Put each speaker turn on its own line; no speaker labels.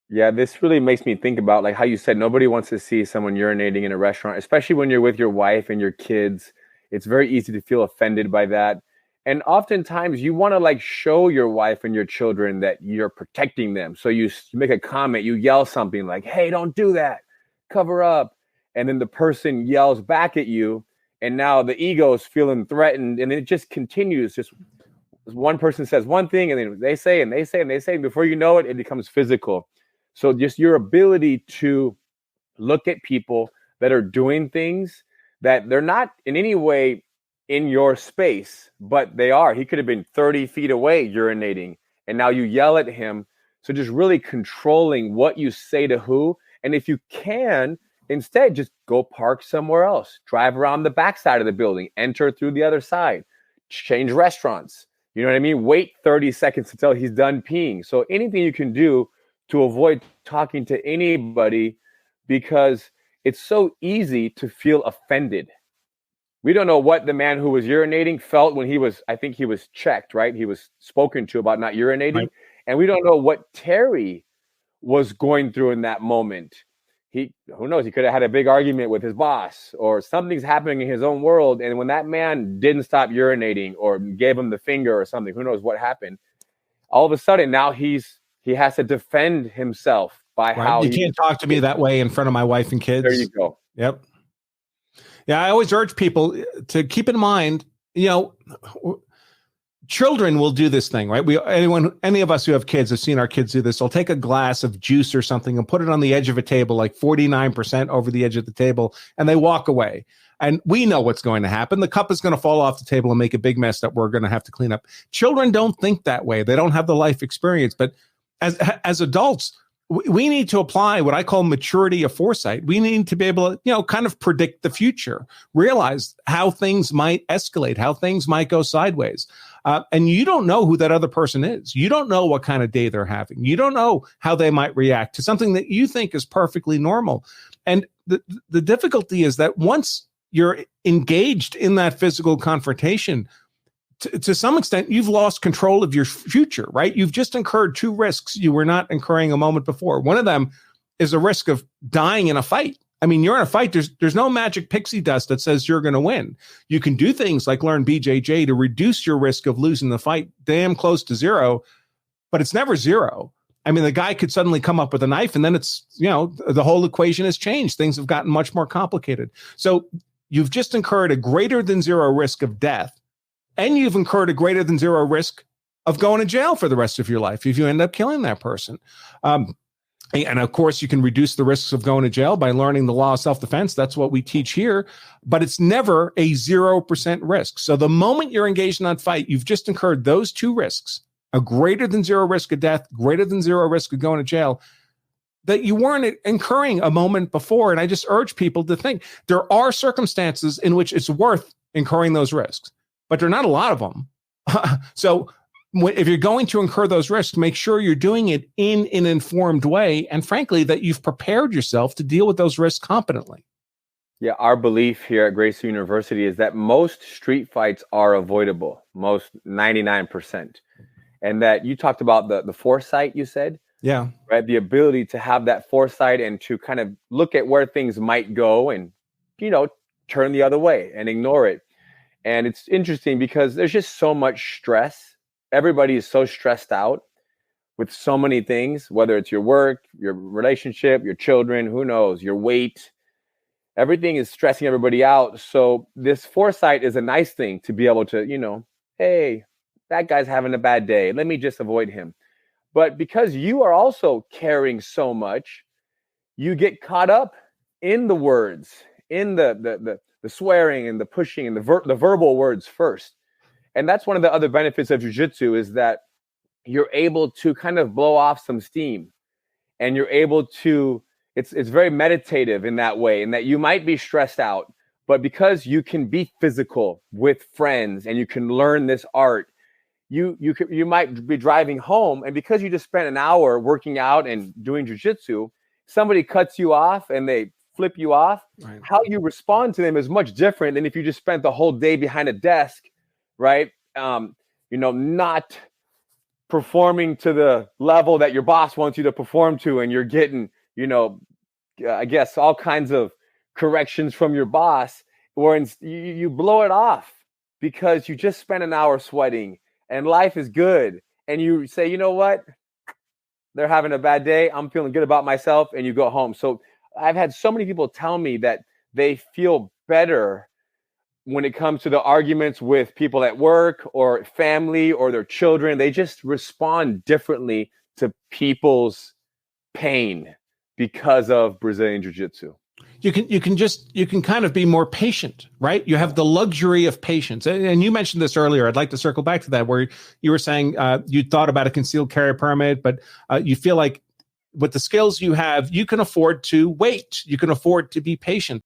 Yeah, this really makes me think about like how you said nobody wants to see someone urinating in a restaurant, especially when you're with your wife and your kids. It's very easy to feel offended by that. And oftentimes you want to like show your wife and your children that you're protecting them. So you make a comment, you yell something like, "Hey, don't do that. Cover up." And then the person yells back at you, and now the ego is feeling threatened, and it just continues. Just one person says one thing, and then they say and they say and they say, and before you know it, it becomes physical. So just your ability to look at people that are doing things that they're not in any way in your space, but they are. He could have been 30 feet away urinating, and now you yell at him. So just really controlling what you say to who. And if you can, instead, just go park somewhere else, drive around the backside of the building, enter through the other side, change restaurants. You know what I mean? Wait 30 seconds until he's done peeing. So anything you can do to avoid talking to anybody, because it's so easy to feel offended. We don't know what the man who was urinating felt when I think he was checked, right? He was spoken to about not urinating.
Right.
And we don't know what Terry was going through in that moment. Who knows? He could have had a big argument with his boss, or something's happening in his own world. And when that man didn't stop urinating or gave him the finger or something, who knows what happened? All of a sudden, now he has to defend himself by
Right.
how
You can't talk to me that way in front of my wife and kids.
There you go.
Yep. Yeah, I always urge people to keep in mind, children will do this thing, right? Any of us who have kids have seen our kids do this. They'll take a glass of juice or something and put it on the edge of a table, like 49% over the edge of the table, and they walk away. And we know what's going to happen. The cup is going to fall off the table and make a big mess that we're going to have to clean up. Children don't think that way. They don't have the life experience. But as adults, we need to apply what I call maturity of foresight. We need to be able to, kind of predict the future, realize how things might escalate, how things might go sideways. And you don't know who that other person is. You don't know what kind of day they're having. You don't know how they might react to something that you think is perfectly normal. And the difficulty is that once you're engaged in that physical confrontation, to some extent, you've lost control of your future, right? You've just incurred two risks you were not incurring a moment before. One of them is a risk of dying in a fight. I mean, you're in a fight. There's no magic pixie dust that says you're going to win. You can do things like learn BJJ to reduce your risk of losing the fight damn close to zero, but it's never zero. I mean, the guy could suddenly come up with a knife, and then it's, the whole equation has changed. Things have gotten much more complicated. So you've just incurred a greater than zero risk of death, and you've incurred a greater than zero risk of going to jail for the rest of your life if you end up killing that person. And of course, you can reduce the risks of going to jail by learning the law of self-defense. That's what we teach here. But it's never a 0% risk. So the moment you're engaged in that fight, you've just incurred those two risks, a greater than zero risk of death, greater than zero risk of going to jail, that you weren't incurring a moment before. And I just urge people to think there are circumstances in which it's worth incurring those risks, but there are not a lot of them. So if you're going to incur those risks, make sure you're doing it in an informed way. And frankly, that you've prepared yourself to deal with those risks competently.
Yeah, our belief here at Gracie University is that most street fights are avoidable, most 99%. And that you talked about the foresight, you said?
Yeah.
Right. The ability to have that foresight and to kind of look at where things might go and, turn the other way and ignore it. And it's interesting because there's just so much stress. Everybody is so stressed out with so many things, whether it's your work, your relationship, your children, who knows, your weight. Everything is stressing everybody out. So this foresight is a nice thing to be able to, hey, that guy's having a bad day. Let me just avoid him. But because you are also caring so much, you get caught up in the words, in the swearing and the pushing and the verbal words first. And that's one of the other benefits of jiu-jitsu is that you're able to kind of blow off some steam, and you're able to, it's very meditative in that way, in that you might be stressed out, but because you can be physical with friends and you can learn this art, you might be driving home, and because you just spent an hour working out and doing jiu-jitsu, somebody cuts you off and they flip you off. Right. How you respond to them is much different than if you just spent the whole day behind a desk, right? Not performing to the level that your boss wants you to perform to, and you're getting, I guess, all kinds of corrections from your boss, or you blow it off because you just spent an hour sweating and life is good. And you say, you know what? They're having a bad day. I'm feeling good about myself. And you go home. So I've had so many people tell me that they feel better when it comes to the arguments with people at work or family or their children. They just respond differently to people's pain because of Brazilian Jiu-Jitsu.
You can kind of be more patient, right? You have the luxury of patience. And you mentioned this earlier. I'd like to circle back to that, where you were saying you thought about a concealed carry permit, but you feel like with the skills you have, you can afford to wait. You can afford to be patient.